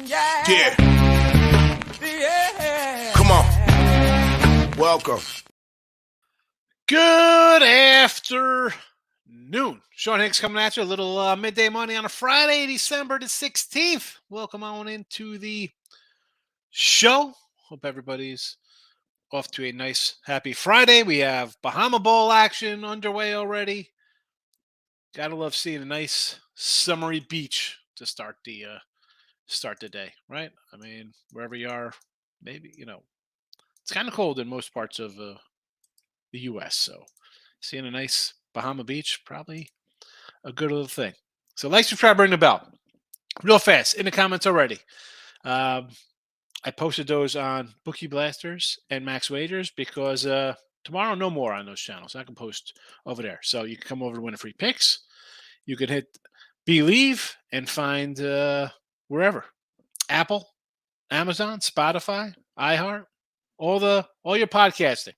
Yeah. Come on. Welcome. Good afternoon. Sean Higgs coming at you. A little midday money on a Friday, December the 16th. Welcome on into the show. Hope everybody's off to a nice, happy Friday. We have Bahama Bowl action underway already. Gotta love seeing a nice summery beach to start the day, right? I mean, wherever you are, maybe it's kind of cold in most parts of the U.S. So seeing a nice Bahama beach, probably a good little thing. So like, subscribe, ring the bell. Real fast, in the comments already. I posted those on Bookie Blasters and Max Wagers because tomorrow no more on those channels. I can post over there. So you can come over to win a free picks. You can hit Believe and find wherever. Apple, Amazon, Spotify, iHeart, all your podcasting.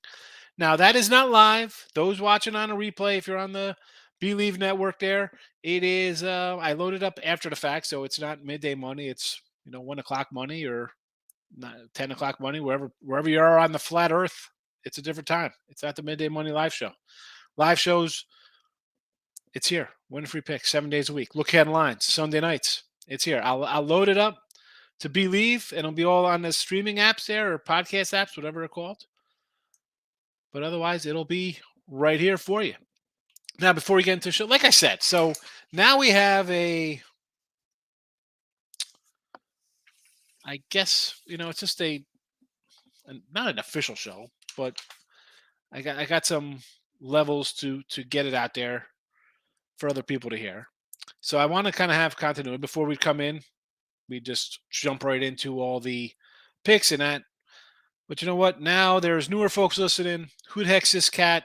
Now that is not live. Those watching on a replay, if you're on the Believe network there, it is I loaded up after the fact, so it's not midday money, it's 1 o'clock money or 10 o'clock money, wherever you are on the flat earth, it's a different time. It's not the midday money live show. Live shows, it's here. Win a free pick 7 days a week. Look headlines, Sunday nights. It's here. I'll load it up to Believe, and it'll be all on the streaming apps there or podcast apps, whatever they're called. But otherwise, it'll be right here for you. Now, before we get into the show, like I said, so now we have I guess, it's just not an official show, but I got some levels to get it out there for other people to hear. So I want to kind of have continuity before we come in. We just jump right into all the picks and that. But you know what? Now there's newer folks listening. Who the heck's this cat?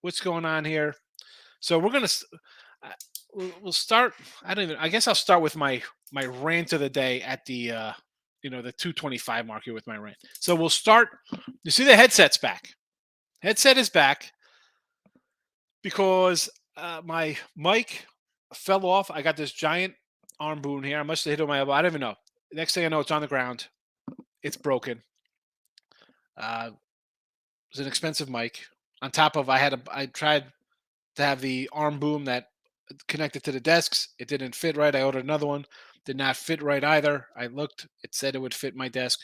What's going on here? So we're gonna we'll start. I guess I'll start with my rant of the day at the the 225 mark here with my rant. So we'll start. You see the headset's back. Headset is back because my mic fell off. I got this giant arm boom here. I must have hit it on my elbow. I don't even know. Next thing I know, it's on the ground. It's broken. It's an expensive mic. On top of I tried to have the arm boom that connected to the desks. It didn't fit right. I ordered another one. Did not fit right either. I looked. It said it would fit my desk.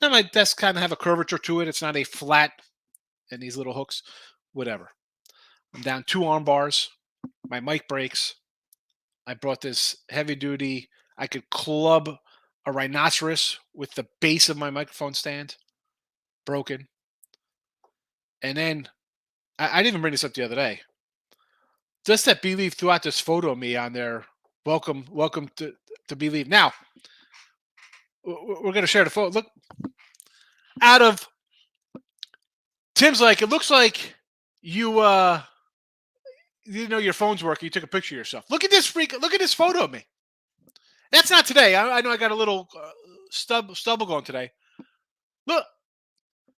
Now my desk kind of have a curvature to it. It's not a flat and these little hooks. Whatever. I'm down 2 arm bars. My mic breaks. I brought this heavy duty. I could club a rhinoceros with the base of my microphone stand. Broken. And then I didn't even bring this up the other day. Just that Believe threw out this photo of me on there. Welcome to Believe. Now, we're going to share the photo. Look, out of Tim's like, it looks like you didn't know your phone's working. You took a picture of yourself. Look at this freak. Look at this photo of me. That's not today. I know I got a little stubble going today. Look,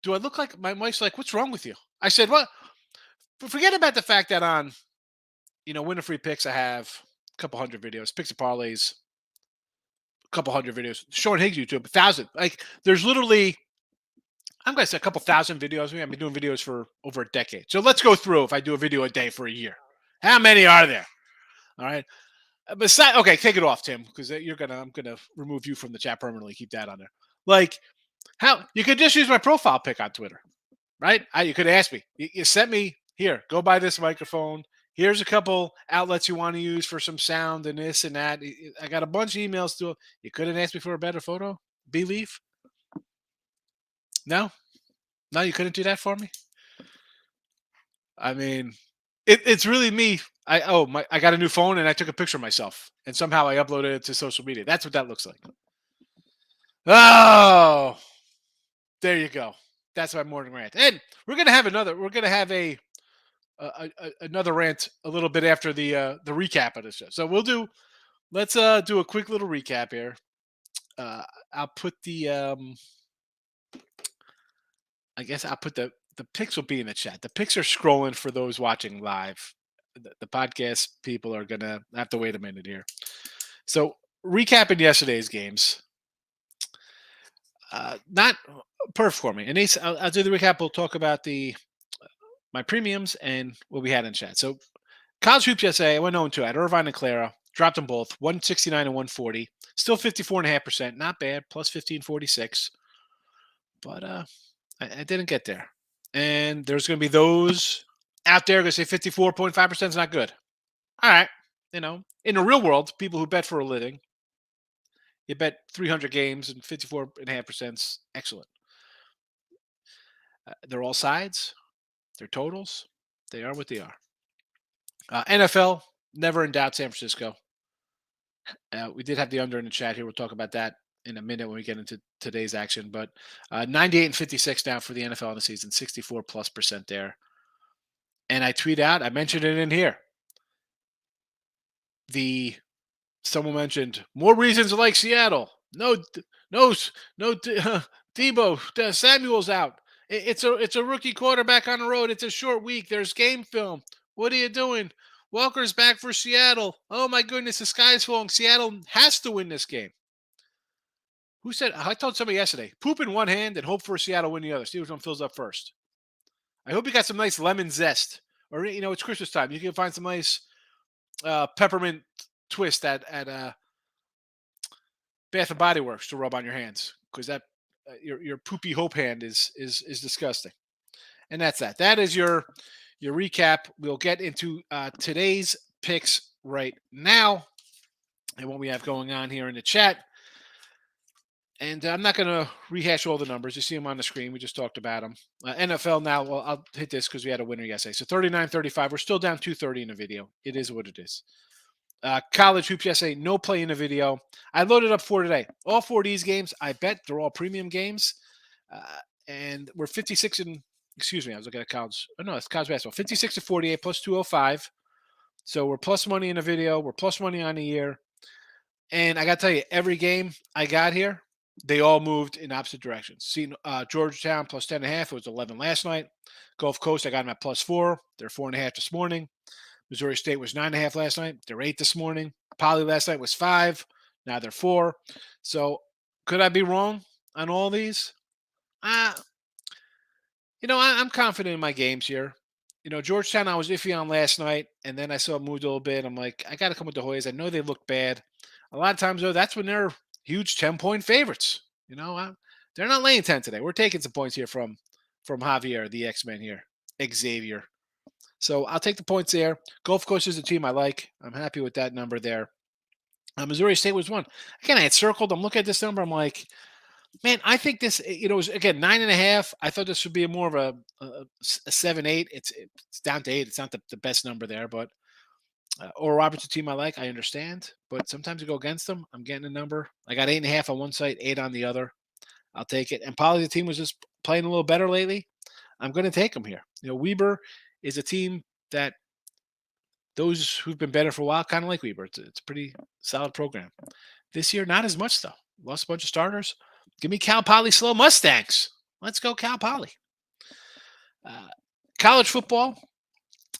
do I look like my wife's like, what's wrong with you? I said, what? Forget about the fact that on winner free picks, I have a couple hundred videos, picks and parlays, a couple hundred videos. Sean Higgs YouTube, 1,000. Like, there's literally, I'm going to say a couple thousand videos. I've been doing videos for over a decade. So let's go through if I do a video a day for a year. How many are there? All right. Besides, okay, take it off, Tim, because I'm gonna remove you from the chat permanently. Keep that on there. Like, how you could just use my profile pic on Twitter, right? You could ask me. You sent me here. Go buy this microphone. Here's a couple outlets you want to use for some sound and this and that. I got a bunch of emails to. You couldn't ask me for a better photo. Believe? No, you couldn't do that for me. I mean, it's really me. I got a new phone and I took a picture of myself and somehow I uploaded it to social media. That's what that looks like. Oh, there you go. That's my morning rant. And we're gonna have another rant a little bit after the recap of this show. So let's do a quick little recap here. I'll put the I guess I'll put the pics will be in the chat. The pics are scrolling for those watching live. The podcast people are gonna have to wait a minute here. So recapping yesterday's games. Not perfect for me. And I'll do the recap. We'll talk about the my premiums and what we had in chat. So college hoops yesterday, I went 0-2. I had Irvine and Clara. Dropped them both, 169 and 140. Still 54.5%. Not bad, plus 1546. But I didn't get there. And there's going to be those out there going to say 54.5% is not good. All right. In the real world, people who bet for a living, you bet 300 games and 54.5% is excellent. They're all sides, they're totals. They are what they are. NFL, never in doubt, San Francisco. We did have the under in the chat here. We'll talk about that in a minute when we get into today's action. But 98 and 56 now for the NFL in the season, 64+% there. And I tweet out, I mentioned it in here. Someone mentioned more reasons to like Seattle. No, Debo Samuel's out. It's a rookie quarterback on the road. It's a short week. There's game film. What are you doing? Walker's back for Seattle. Oh my goodness, the sky's falling. Seattle has to win this game. Who said? I told somebody yesterday. Poop in one hand and hope for Seattle win the other. See which one fills up first. I hope you got some nice lemon zest, or it's Christmas time. You can find some nice peppermint twist at Bath and Body Works to rub on your hands, because that your poopy hope hand is disgusting. And that's that. That is your recap. We'll get into today's picks right now and what we have going on here in the chat. And I'm not going to rehash all the numbers. You see them on the screen. We just talked about them. NFL now, well, I'll hit this because we had a winner yesterday. So 39-35. We're still down 230 in the video. It is what it is. College hoops yesterday, no play in the video. I loaded up 4 today. All 4 of these games, I bet they're all premium games. And we're 56 and, excuse me, I was looking at college. Oh, no, it's college basketball. 56 to 48 plus 205. So we're plus money in the video. We're plus money on the year. And I got to tell you, every game I got here, they all moved in opposite directions. See, Georgetown plus 10.5. It was 11 last night. Gulf Coast, I got them at plus 4. They're 4.5 this morning. Missouri State was 9.5 last night. They're 8 this morning. Poly last night was 5. Now they're 4. So could I be wrong on all these? I'm confident in my games here. Georgetown I was iffy on last night, and then I saw it moved a little bit. I'm like, I got to come with the Hoyas. I know they look bad. A lot of times, though, that's when they're huge 10-point favorites. They're not laying 10 today. We're taking some points here from Javier, the X-Men here, Xavier. So I'll take the points there. Gulf Coast is a team I like. I'm happy with that number there. Missouri State was 1. Again, I had circled. I'm looking at this number. I'm like, man, I think this, was, again, 9.5. I thought this would be more of a 7-8. It's down to 8. It's not the best number there, but Oral Roberts, a team I like. I understand, but sometimes you go against them. I'm getting a number. I got 8.5 on one side, 8 on the other. I'll take it. And Poly, the team was just playing a little better lately. I'm going to take them here. Weber is a team that those who've been better for a while kind of like Weber. It's a pretty solid program. This year, not as much, though. Lost a bunch of starters. Give me Cal Poly Slow Mustangs. Let's go Cal Poly. College football.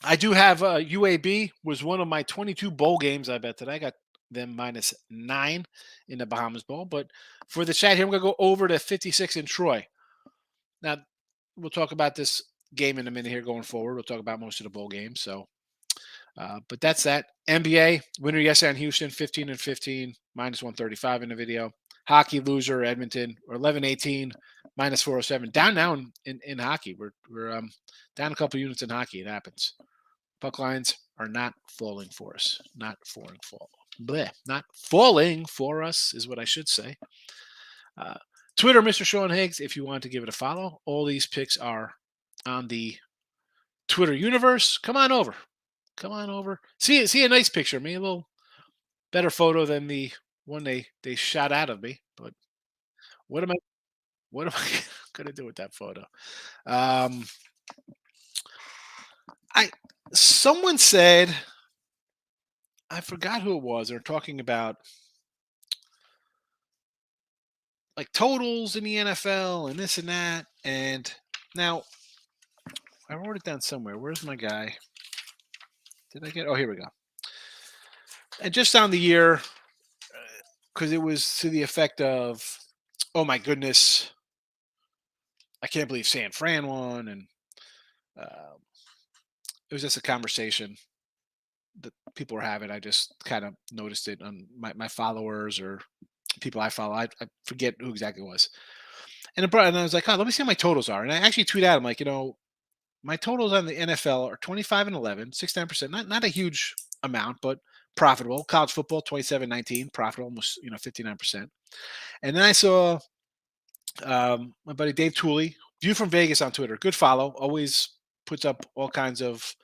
I do have UAB was one of my 22 bowl games I bet today. I got them -9 in the Bahamas Bowl. But for the chat here, I'm going to go over to 56 in Troy. Now, we'll talk about this game in a minute here going forward. We'll talk about most of the bowl games. So, but that's that. NBA winner yesterday on Houston, 15 and 15, -135 in the video. Hockey loser Edmonton, or 11-18, -407. Down now in hockey. We're down a couple units in hockey. It happens. Puck lines are not falling for us. Not falling for us is what I should say. Twitter, Mr. Sean Higgs, if you want to give it a follow. All these picks are on the Twitter universe. Come on over. See a nice picture of me. A little better photo than the one they shot out of me. But what am I gonna do with that photo? Someone said, I forgot who it was. They're talking about like totals in the NFL and this and that. And now I wrote it down somewhere. Where's my guy? Did I get? Oh, here we go. And just on the year, because it was to the effect of, "Oh my goodness, I can't believe San Fran won," and uh, it was just a conversation that people were having. I just kind of noticed it on my followers or people I follow. I forget who exactly it was. And I was like, oh, let me see how my totals are. And I actually tweet out, I'm like, my totals on the NFL are 25 and 11, 69%. Not a huge amount, but profitable. College football, 27-19, profitable, almost 59%. And then I saw my buddy Dave Tooley, View from Vegas on Twitter. Good follow. Always puts up all kinds of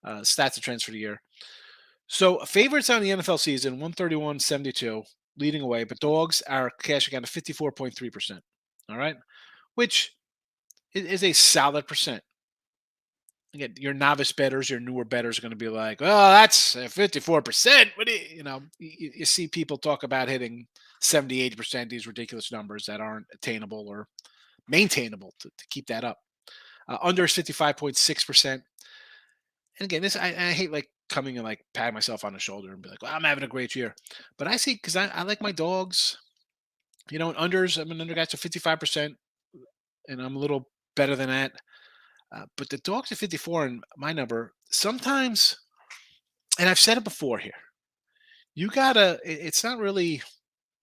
stats and trends for the year. So favorites on the NFL season, 131-72, leading away, but dogs are cashing out at 54.3%. All right. Which is a solid percent. Again, your novice bettors, your newer bettors are going to be like, "Oh, that's 54%." What do you see people talk about hitting 70, 80%, these ridiculous numbers that aren't attainable or maintainable to keep that up. Under is 55.6%. And again, I hate like coming and like pat myself on the shoulder and be like, well, I'm having a great year. But I see because I like my dogs, and unders, I'm an under guy, so 55%, and I'm a little better than that. But the dogs at 54 and my number, sometimes, and I've said it before here, it's not really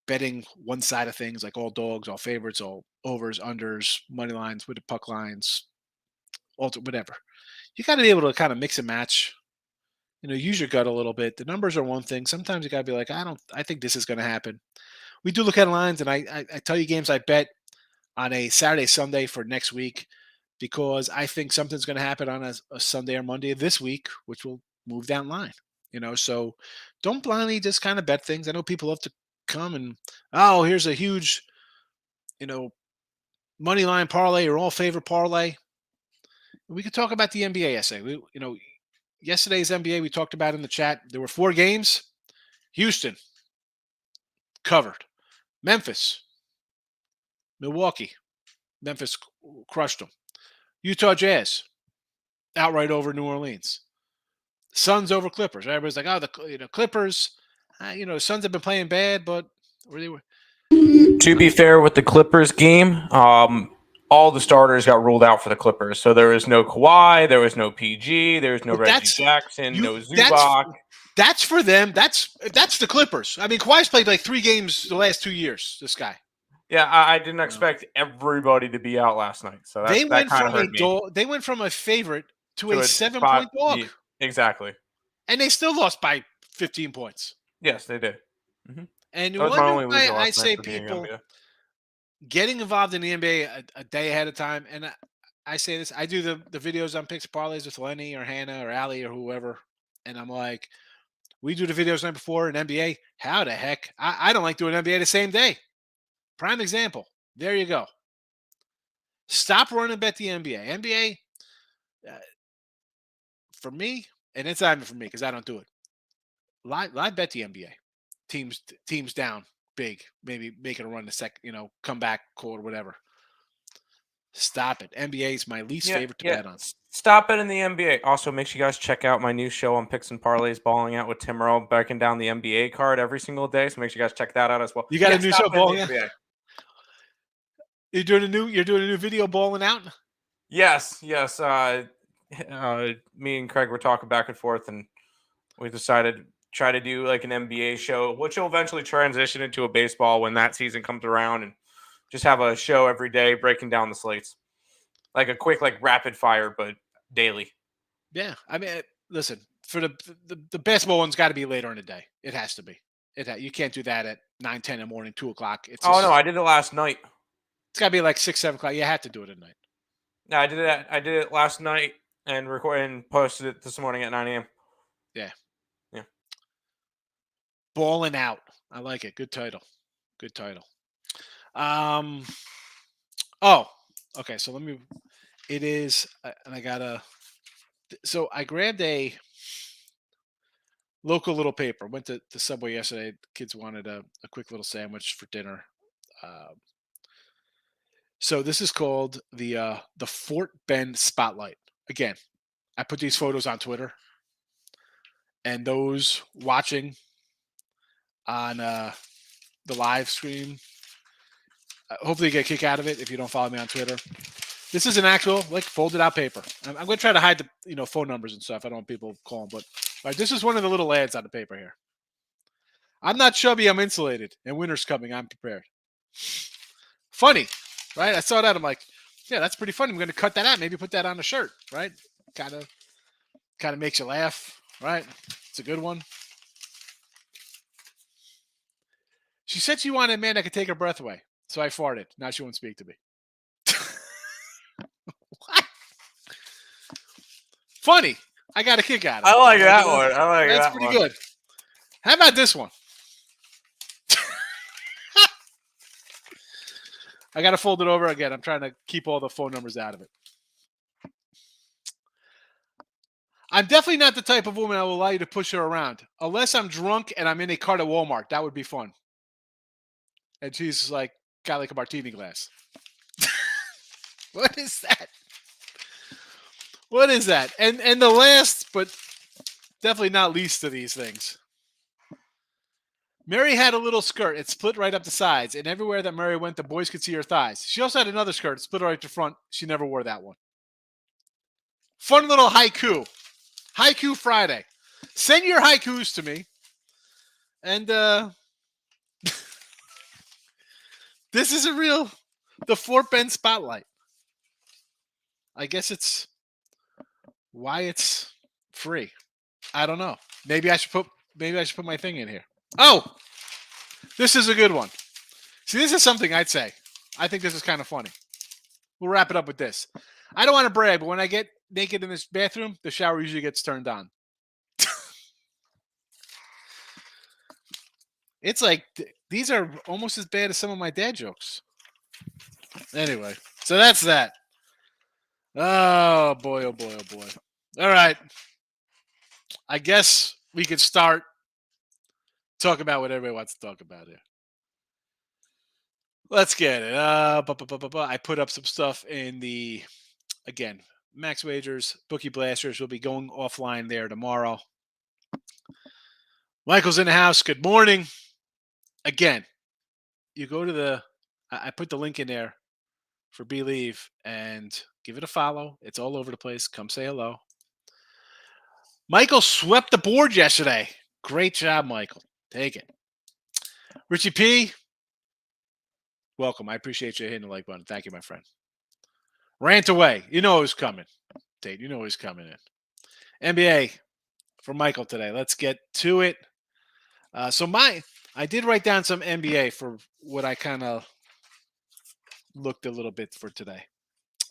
betting one side of things like all dogs, all favorites, all overs, unders, money lines, with the puck lines, whatever. You got to be able to kind of mix and match, use your gut a little bit. The numbers are one thing. Sometimes you got to be like, I think this is going to happen. We do look at lines, and I tell you games I bet on a Saturday, Sunday for next week because I think something's going to happen on a Sunday or Monday this week, which will move that line. So don't blindly just kind of bet things. I know people love to come and, oh, here's a huge, you know, money line parlay or all favorite parlay. We could talk about the NBA essay. Yesterday's NBA we talked about in the chat. There were 4 games. Houston covered. Memphis, Milwaukee. Memphis crushed them. Utah Jazz outright over New Orleans. Suns over Clippers. Everybody's like, oh, the Clippers. Suns have been playing bad, but where they were. To be fair with the Clippers game, all the starters got ruled out for the Clippers. So there was no Kawhi, there was no PG, there was no Reggie Jackson, no Zubac. That's for them. That's the Clippers. I mean, Kawhi's played like 3 games the last 2 years. This guy. Yeah, I didn't expect everybody to be out last night. So that kind of hurt me. They went from a favorite to a 7-point dog. Exactly. And they still lost by 15 points. Yes, they did. Mm-hmm. And you wonder why I say people getting involved in the NBA a day ahead of time. And I say this, I do the videos on picks parlays with Lenny or Hannah or Allie or whoever. And I'm like, we do the videos the night before in NBA. How the heck? I don't like doing NBA the same day. Prime example. There you go. Stop running bet the NBA. NBA, for me, and it's not even for me because I don't do it. Live bet the NBA. Teams down big, maybe making a run the comeback quarter, whatever. Stop it. NBA is my least favorite to bet on. Stop it in the NBA. Also, make sure you guys check out my new show on Picks and Parlays, Balling Out with Tim Earl, breaking down the NBA card every single day. So make sure you guys check that out as well. You got a new show, Balling Out? You're doing a new video, Balling Out? Yes. Me and Craig were talking back and forth, and we decided try to do like an NBA show, which will eventually transition into a baseball when that season comes around, and just have a show every day breaking down the slates. Like a quick, like rapid fire, but daily. Yeah. I mean, listen, for the basketball one's got to be later in the day. It has to be. You can't do that at 9, 10 in the morning, 2 o'clock. No, I did it last night. It's got to be like 6, 7 o'clock. You have to do it at night. No, I did it last night and recorded and posted it this morning at 9 a.m. Yeah. Balling Out. I like it. Good title. Oh, okay. So it is, and I gotta, so I grabbed a local little paper. Went to the Subway yesterday. Kids wanted a quick little sandwich for dinner. So this is called the Fort Bend Spotlight. Again, I put these photos on Twitter, and those watching on the live stream. Hopefully you get a kick out of it if you don't follow me on Twitter. This is an actual like folded out paper. I'm going to try to hide the phone numbers and stuff. I don't want people calling, but all right, this is one of the little ads on the paper here. I'm not chubby. I'm insulated, and winter's coming. I'm prepared. Funny, right? I saw that. I'm like, yeah, that's pretty funny. I'm going to cut that out. Maybe put that on a shirt, right? Kind of makes you laugh, right? It's a good one. She said she wanted a man that could take her breath away. So I farted. Now she won't speak to me. What? Funny. I got a kick out of it. I like that one. I like That's that pretty one. good. How about this one? I got to fold it over again. I'm trying to keep all the phone numbers out of it. I'm definitely not the type of woman that will allow you to push her around. Unless I'm drunk and I'm in a cart at Walmart. That would be fun. And she's like, got like a martini glass. What is that? What is that? And the last, but definitely not least of these things. Mary had a little skirt. It split right up the sides. And everywhere that Mary went, the boys could see her thighs. She also had another skirt. It split right to front. She never wore that one. Fun little haiku. Haiku Friday. Send your haikus to me. And this is the Fort Bend Spotlight. I guess it's why it's free. I don't know. Maybe I should put my thing in here. Oh, this is a good one. See, this is something I'd say. I think this is kind of funny. We'll wrap it up with this. I don't want to brag, but when I get naked in this bathroom, the shower usually gets turned on. It's like these are almost as bad as some of my dad jokes. Anyway, so that's that. Oh boy, oh boy, oh boy. All right. I guess we could start talking about what everybody wants to talk about here. Let's get it. I put up some stuff in the, again, Max Wagers, Bookie Blasters will be going offline there tomorrow. Michael's in the house. Good morning. Again, you go to I put the link in there for Believe and give it a follow. It's all over the place. Come say hello. Michael swept the board yesterday. Great job, Michael. Take it. Richie P, welcome. I appreciate you hitting the like button. Thank you, my friend. Rant away. You know who's coming. Tate, you know who's coming in. NBA for Michael today. Let's get to it. I did write down some NBA for what I kind of looked a little bit for today.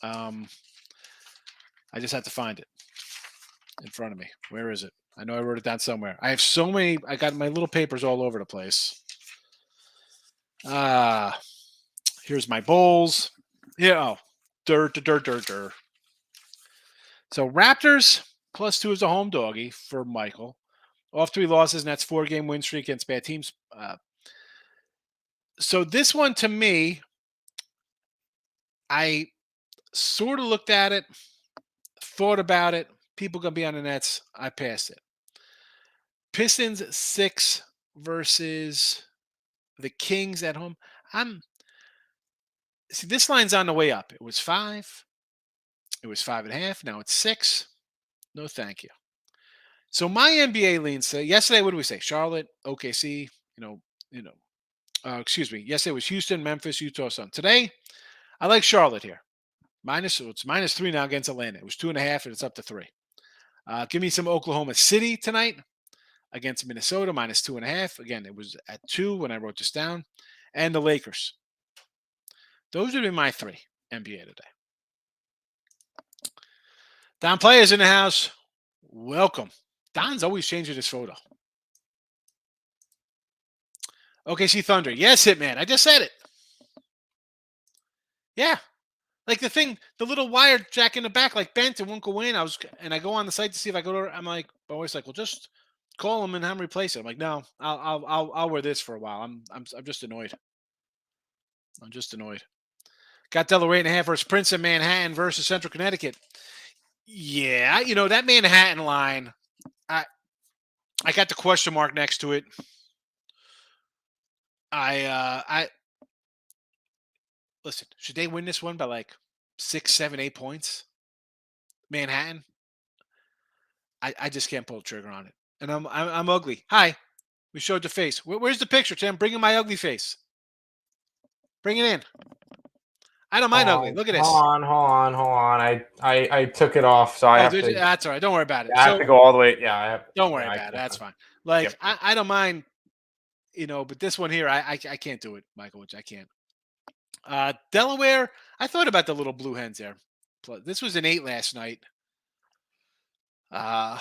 I just had to find it in front of me. Where is it? I know I wrote it down somewhere. I have so many. I got my little papers all over the place. Here's my bowls. Yeah. Dirt. So Raptors +2 is a home doggy for Michael. Off 3 losses, and that's 4-game win streak against bad teams. So this one, to me, I sort of looked at it, thought about it. People going to be on the Nets. I passed it. Pistons 6 versus the Kings at home. See, this line's on the way up. It was 5. It was 5.5. Now it's 6. No, thank you. So my NBA leans say yesterday. What did we say? Charlotte, OKC. Excuse me. Yesterday was Houston, Memphis, Utah, Sun. Today, I like Charlotte here. It's -3 now against Atlanta. It was 2.5, and it's up to 3. Give me some Oklahoma City tonight against Minnesota, -2.5. Again, it was at 2 when I wrote this down. And the Lakers. Those would be my 3 NBA today. Don Players in the house. Welcome. Don's always changing his photo. OKC Thunder. Yes, Hitman. I just said it. Yeah. Like the little wire jack in the back, like bent and won't go in. I go on the site to see if I go to. I'm like, always like, well, just call him and have him replace it. I'm like, no, I'll wear this for a while. I'm just annoyed. I'm just annoyed. Got Delaware 8.5 versus Prince of Manhattan versus Central Connecticut. Yeah, that Manhattan line. I got the question mark next to it. I listen. Should they win this one by like 6, 7, 8 points? Manhattan. I just can't pull the trigger on it. And I'm ugly. Hi. We showed the face. Where's the picture, Tim? Bring in my ugly face. Bring it in. I don't mind ugly. Look at this. Hold on. I took it off, so I Oh, have dude, to. that's all right. Don't worry about it. I have to go all the way. Yeah, I have. Don't worry Yeah, about it. That's fine. Yep. I don't mind, but this one here, I can't do it, Michael, which I can't. Delaware, I thought about the little blue hens there. This was an 8 last night. I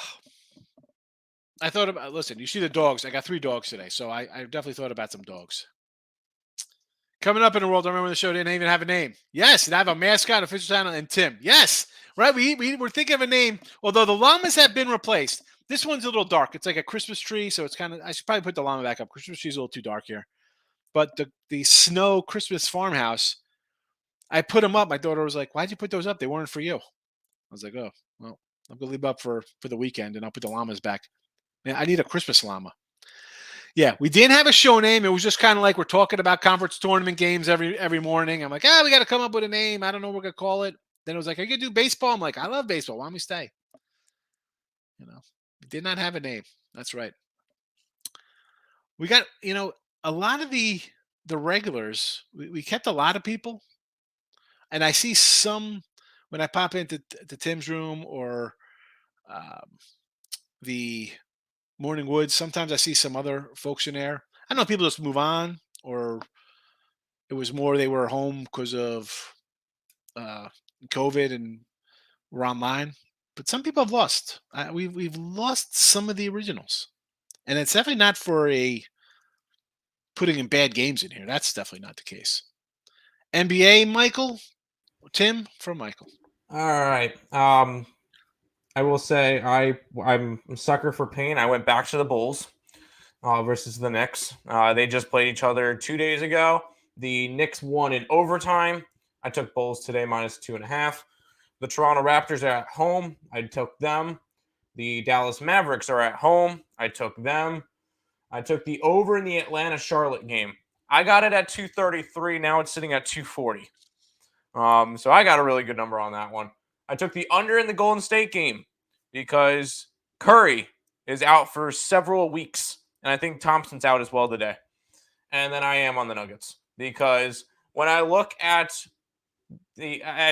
thought about, listen, you see the dogs. I got 3 dogs today, so I definitely thought about some dogs. Coming up in the world, I remember when the show didn't even have a name. Yes, it have a mascot, official channel, and Tim. Yes, right. We were thinking of a name, although the llamas have been replaced. This one's a little dark. It's like a Christmas tree, so it's kind of. I should probably put the llama back up. Christmas tree's a little too dark here. But the snow Christmas farmhouse, I put them up. My daughter was like, "Why'd you put those up? They weren't for you." I was like, "Oh, well, I'm gonna leave them up for the weekend, and I'll put the llamas back." Man, I need a Christmas llama. Yeah, we didn't have a show name. It was just kind of like we're talking about conference tournament games every morning. I'm like, we got to come up with a name. I don't know what we're gonna call it. Then it was like, are you gonna do baseball? I'm like, I love baseball. Why don't we stay? We did not have a name. That's right. We got a lot of the regulars. We kept a lot of people, and I see some when I pop into Tim's room or um, the Morning Woods. Sometimes I see some other folks in there. I don't know if people just move on or it was more they were home because of uh, COVID and were online. But some people have lost. We've lost some of the originals, and it's definitely not for a putting in bad games in here. That's definitely not the case. NBA, Michael, Tim from Michael. All right. I will say I'm a sucker for pain. I went back to the Bulls versus the Knicks. They just played each other 2 days ago. The Knicks won in overtime. I took Bulls today -2.5. The Toronto Raptors are at home. I took them. The Dallas Mavericks are at home. I took them. I took the over in the Atlanta-Charlotte game. I got it at 233. Now it's sitting at 240. So I got a really good number on that one. I took the under in the Golden State game because Curry is out for several weeks, and I think Thompson's out as well today. And then I am on the Nuggets because when I look at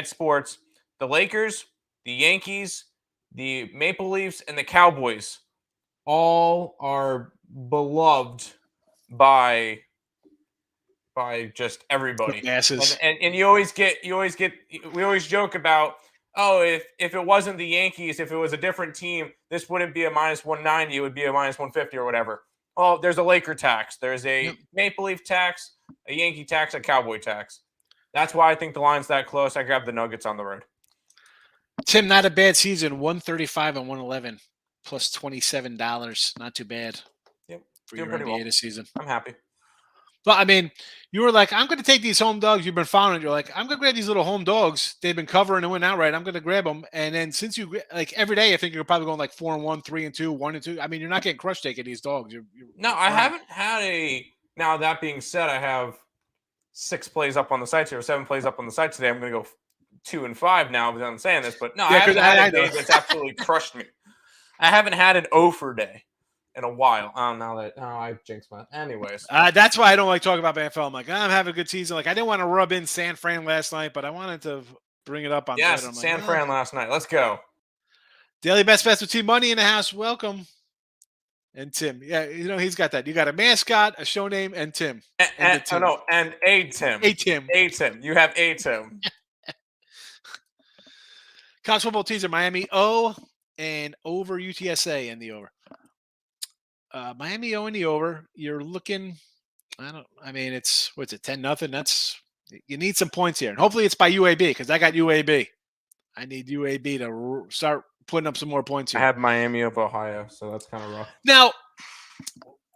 sports, the Lakers, the Yankees, the Maple Leafs, and the Cowboys all are beloved by just everybody. And we always joke about, if it wasn't the Yankees, if it was a different team, this wouldn't be a -190, it would be a -150 or whatever. Oh, there's a Laker tax, there's a Maple Leaf tax, a Yankee tax, a Cowboy tax. That's why I think the line's that close. I grabbed the Nuggets on the road. Tim, not a bad season. 135 and 111 plus $27. Not too bad. Yep. For your NBA this season. I'm happy. But I mean, you were like, I'm going to take these home dogs. You've been following it. You're like, I'm going to grab these little home dogs. They've been covering and went outright. I'm going to grab them. And then since you like every day, I think you're probably going like 4-1, 3-2, 1-2. I mean, you're not getting crushed taking these dogs. I haven't had a. Now that being said, I have 6 plays up on the site here, 7 plays up on the site today. I'm going to go 2 and 5 now because I'm saying this, but no, I haven't had a day that's absolutely crushed me. I haven't had an over day in a while. I jinxed my. Anyways, that's why I don't like talking about NFL. I'm like, I'm having a good season. Like I didn't want to rub in San Fran last night, but I wanted to bring it up on. Yes, Twitter. San Fran last night. Let's go. Daily best bets with Team Money in the house. Welcome. And Tim, yeah, he's got that. You got a mascot, a show name, and Tim. And a Tim. A Tim. A Tim. You have a Tim. College football teaser: Miami O and over UTSA in the over. Miami O in the over. You're looking. It's 10-0. That's you need some points here, and hopefully it's by UAB because I got UAB. I need UAB to start putting up some more points here. I have Miami of Ohio, so that's kind of rough. Now,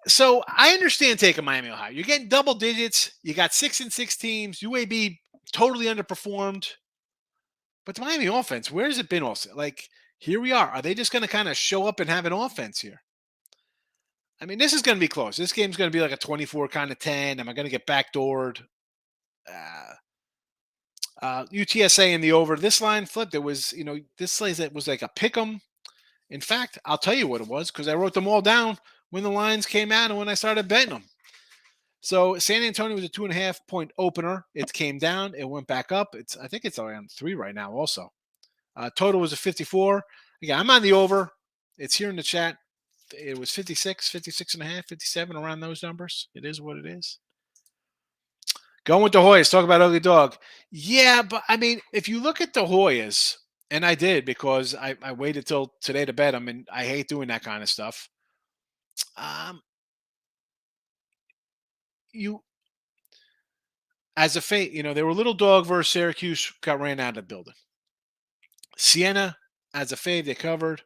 so I understand taking Miami, Ohio. You're getting double digits. You got 6-6 teams. UAB totally underperformed. But the Miami offense, where has it been also? Like, here we are. Are they just going to kind of show up and have an offense here? I mean, this is going to be close. This game's going to be like a 24 kind of 10. Am I going to get backdoored? UTSA in the over. This line flipped. It was, this place it was like a pick 'em. In fact, I'll tell you what it was because I wrote them all down when the lines came out and when I started betting them. So San Antonio was a 2.5 point opener. It came down. It went back up. I think it's around 3 right now also. Total was a 54. Again, I'm on the over. It's here in the chat. It was 56, 56 and a half, 57 around those numbers. It is what it is. Going with the Hoyas. Talk about ugly dog. Yeah, but I mean, if you look at the Hoyas, and I did because I waited till today to bet them, and I hate doing that kind of stuff. You, as a fate, they were a little dog versus Syracuse, got ran out of the building. Siena, as a fave, they covered.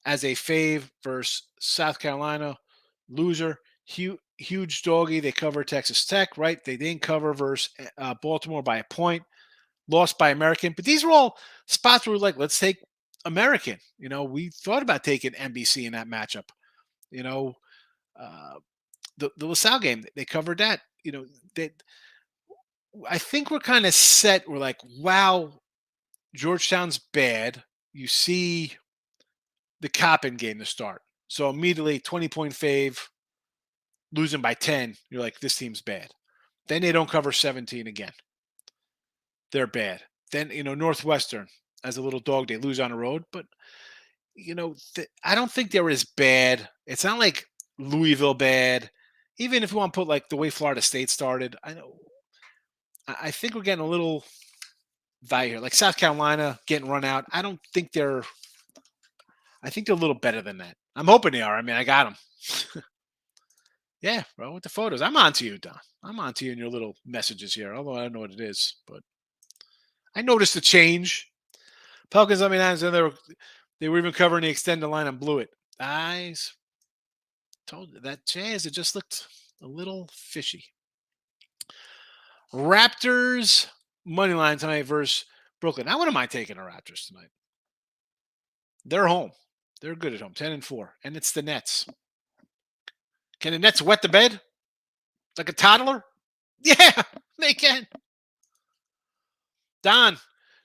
As a fave versus South Carolina, loser. Huge doggy. They covered Texas Tech, right? They didn't cover versus Baltimore by a point. Lost by American. But these were all spots where we're like, let's take American. We thought about taking NBC in that matchup. The LaSalle game, they covered that. I think we're kind of set. We're like, wow, Georgetown's bad. You see the Coppin game to start. So immediately 20-point fave, losing by 10. You're like, this team's bad. Then they don't cover 17 again. They're bad. Then, Northwestern, as a little dog, they lose on the road. But, I don't think they're as bad. It's not like Louisville bad. Even if you want to put like the way Florida State started, I think we're getting a little value here. Like South Carolina getting run out. I think they're a little better than that. I'm hoping they are. I mean, I got them. Yeah, bro, with the photos. I'm on to you, Don. I'm on to you in your little messages here, although I don't know what it is. But I noticed the change. Pelicans, they were even covering the extended line and blew it. I told you that Jazz, it just looked a little fishy. Raptors money line tonight versus Brooklyn. I wouldn't mind taking the Raptors tonight. They're home. They're good at home, 10-4, and it's the Nets. Can the Nets wet the bed like a toddler? Yeah, they can. Don,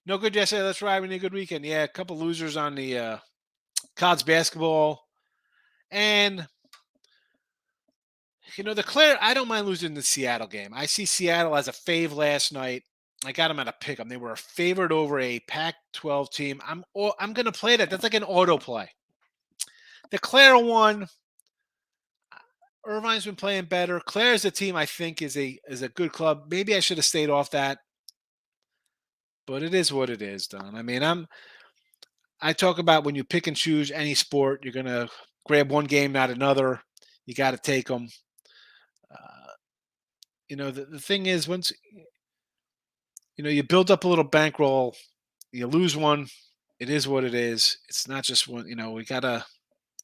no good yesterday. Let's ride. We need a good weekend. Yeah, a couple losers on the college basketball. And, the Claire, I don't mind losing the Seattle game. I see Seattle as a fave last night. I got them at a pick 'em. They were a favorite over a Pac-12 team. I'm going to play that. That's like an auto play. The Claire one, Irvine's been playing better. Claire is a team I think is a good club. Maybe I should have stayed off that. But it is what it is, Don. I mean, I talk about when you pick and choose any sport, you're going to grab one game, not another. You got to take them. The thing is, once, you build up a little bankroll, you lose one, it is what it is. It's not just one, we got to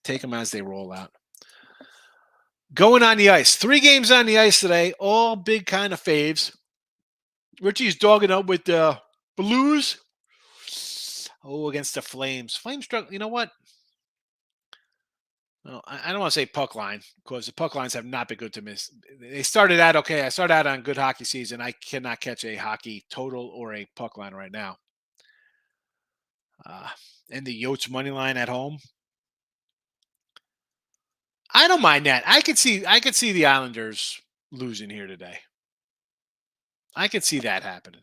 take them as they roll out. Going on the ice. 3 games on the ice today, all big kind of faves. Richie's dogging up with the Blues. Oh, against the Flames. Flames struggle. You know what? Well, I don't want to say puck line because the puck lines have not been good to miss. They started out okay. I started out on good hockey season. I cannot catch a hockey total or a puck line right now. And the Yotes money line at home. I don't mind that. I could see the Islanders losing here today. I could see that happening.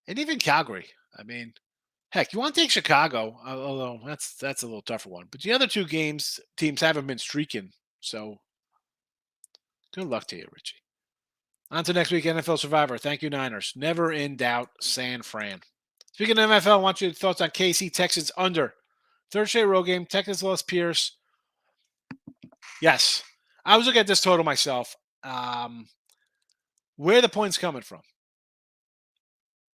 And even Calgary. I mean, heck, you want to take Chicago, although that's a little tougher one. But the other 2 teams haven't been streaking. So good luck to you, Richie. On to next week, NFL Survivor. Thank you, Niners. Never in doubt, San Fran. Speaking of NFL, I want your thoughts on KC Texans under. Third straight road game. Texans lost Pierce. Yes. I was looking at this total myself. Where the points coming from?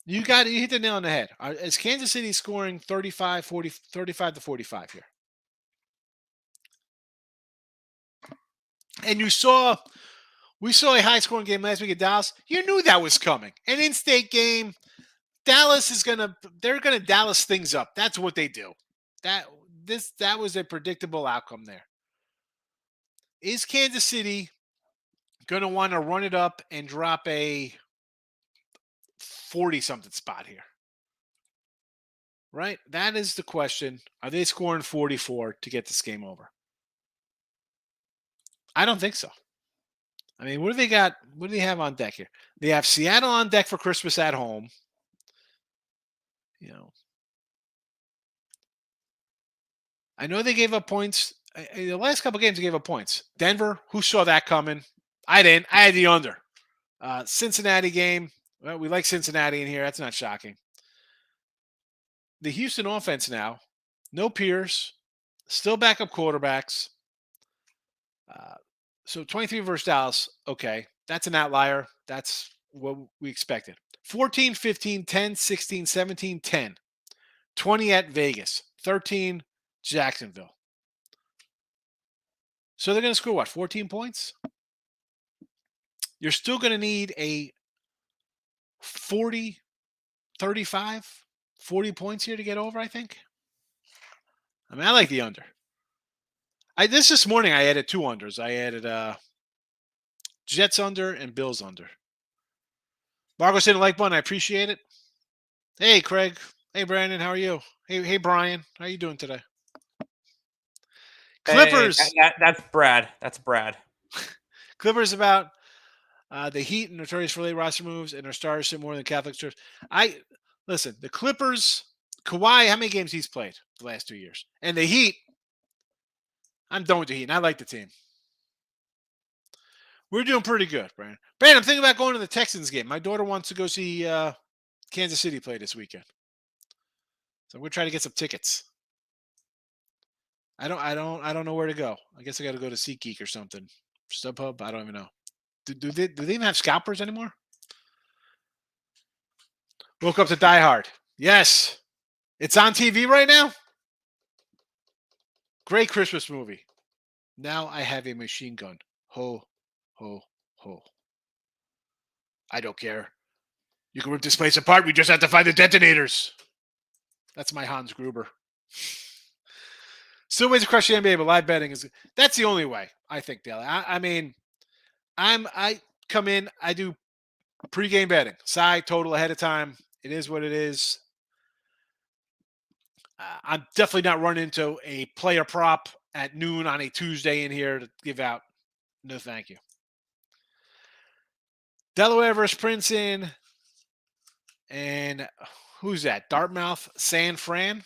You hit the nail on the head. Is Kansas City scoring 35 to 45 here? And we saw a high-scoring game last week at Dallas. You knew that was coming. An in-state game. Dallas they're gonna Dallas things up. That's what they do. That was a predictable outcome there. is Kansas City going to want to run it up and drop a 40-something spot here? Right? That is the question. Are they scoring 44 to get this game over? I don't think so. I mean, what do they got? What do they have on deck here? They have Seattle on deck for Christmas at home. You know, I know they gave up points. The last couple games they gave up points. Denver, who saw that coming? I didn't. I had the under. Cincinnati game. Well, we like Cincinnati in here. That's not shocking. The Houston offense now, no Pierce, still backup quarterbacks. So 23 versus Dallas, okay. That's an outlier. That's what we expected. 14, 15, 10, 16, 17, 10. 20 at Vegas. 13, Jacksonville. So they're going to score what, 14 points? You're still going to need a 40, 35, 40 points here to get over, I think. I mean, I like the under. This morning I added 2 unders. I added Jets under and Bills under. Marcos hit a like button. I appreciate it. Hey, Craig. Hey, Brandon. How are you? Hey, Brian. How are you doing today? Clippers. Hey, that's Brad. That's Brad. Clippers about the Heat and notorious for late roster moves and their stars sit more than Catholic Church. Listen. The Clippers. Kawhi. How many games he's played the last 2 years? And the Heat. I'm done with the Heat. And I like the team. We're doing pretty good, Brandon. I'm thinking about going to the Texans game. My daughter wants to go see Kansas City play this weekend. So we're trying to get some tickets. I don't know where to go. I guess I got to go to SeatGeek or something. StubHub. I don't even know. Do they even have scalpers anymore? Woke up to Die Hard. Yes, it's on TV right now. Great Christmas movie. Now I have a machine gun. Ho, ho, ho. I don't care. You can rip this place apart. We just have to find the detonators. That's my Hans Gruber. Still ways to crush the NBA, but live betting that's the only way, I think, Dale. I mean, I come in, I do pregame betting, side total ahead of time. It is what it is. I'm definitely not running into a player prop at noon on a Tuesday in here to give out. No, thank you. Delaware versus Princeton. And who's that? Dartmouth, San Fran?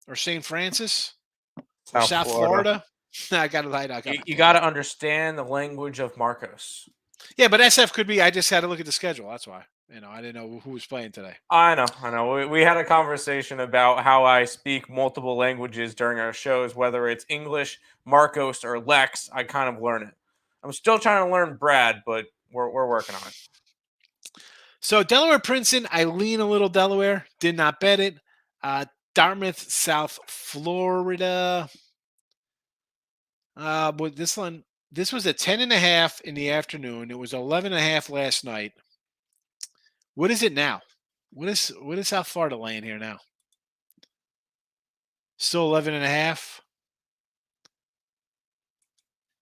Or St. Francis? South Florida? I got to light out. You got to understand the language of Marcos. Yeah, but SF could be. I just had to look at the schedule. That's why. I didn't know who was playing today. I know. We had a conversation about how I speak multiple languages during our shows, whether it's English, Marcos, or Lex. I kind of learn it. I'm still trying to learn Brad, but we're working on it. So Delaware Princeton, I lean a little Delaware. Did not bet it. Dartmouth, South Florida. But this was a 10.5 in the afternoon. It was 11.5 last night. What is it now? What is South Florida laying here now? Still 11.5.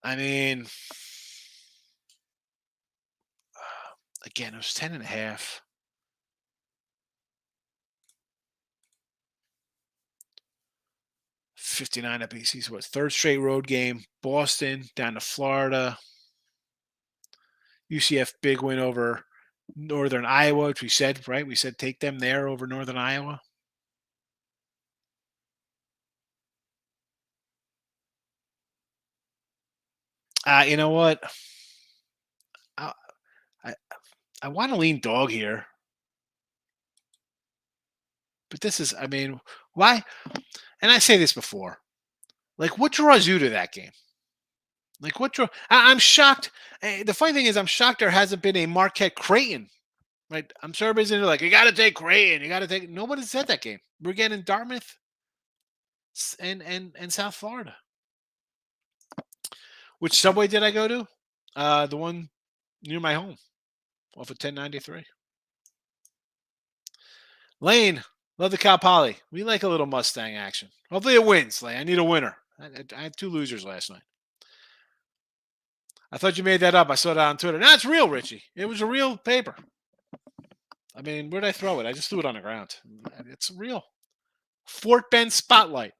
I mean, again, it was 10.5. $59 at BC's what? Third straight road game. Boston down to Florida. UCF big win over Northern Iowa, which we said, right? We said take them there over Northern Iowa. You know what? I want to lean dog here. But this is, I mean, why? And I say this before. Like, what draws you to that game? Like, what draw? I'm shocked. The funny thing is, I'm shocked there hasn't been a Marquette Creighton. Right? I'm sure everybody's into like, you got to take Creighton. You got to take. Nobody said that game. We're getting Dartmouth and South Florida. Which subway did I go to? The one near my home, off of 1093. Lane, love the Cal Poly. We like a little Mustang action. Hopefully it wins. Lane, I need a winner. I had 2 losers last night. I thought you made that up. I saw that on Twitter. No, it's real, Richie. It was a real paper. I mean, where'd I throw it? I just threw it on the ground. It's real. Fort Bend Spotlight.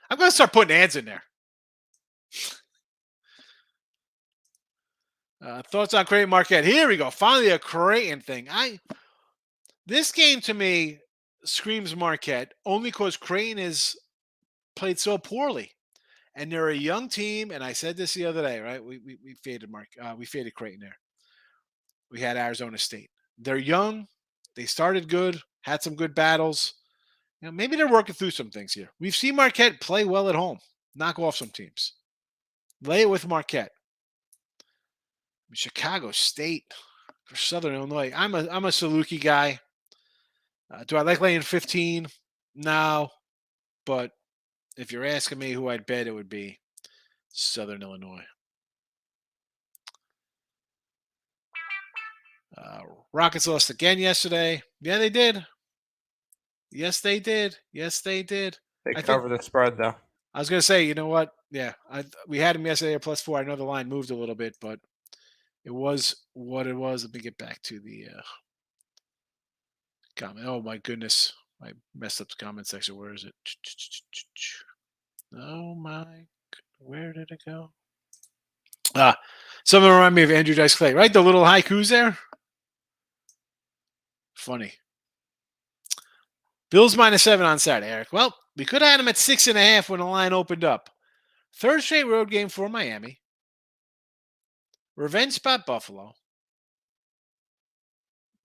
I'm going to start putting ads in there. Thoughts on Creighton Marquette? Here we go. Finally, a Creighton thing. This game to me screams Marquette only because Creighton is played so poorly, and they're a young team. And I said this the other day, right? We faded we faded Creighton there. We had Arizona State. They're young. They started good. Had some good battles. Maybe they're working through some things here. We've seen Marquette play well at home, knock off some teams. Lay it with Marquette. Chicago State for Southern Illinois. I'm a Saluki guy. Do I like laying 15? No, but if you're asking me who I'd bet, it would be Southern Illinois. Rockets lost again yesterday. Yeah, they did. Yes, they did. Yes, they did. They covered the spread, though. I was going to say, you know what? Yeah, we had them yesterday at +4. I know the line moved a little bit, but it was what it was. Let me get back to the comment. Oh, my goodness. I messed up the comment section. Where is it? Oh, my. Where did it go? Something remind me of Andrew Dice Clay, right? The little haikus there. Funny. Bills -7 on Saturday, Eric. Well, we could have had them at 6.5 when the line opened up. Third straight road game for Miami. Revenge spot Buffalo.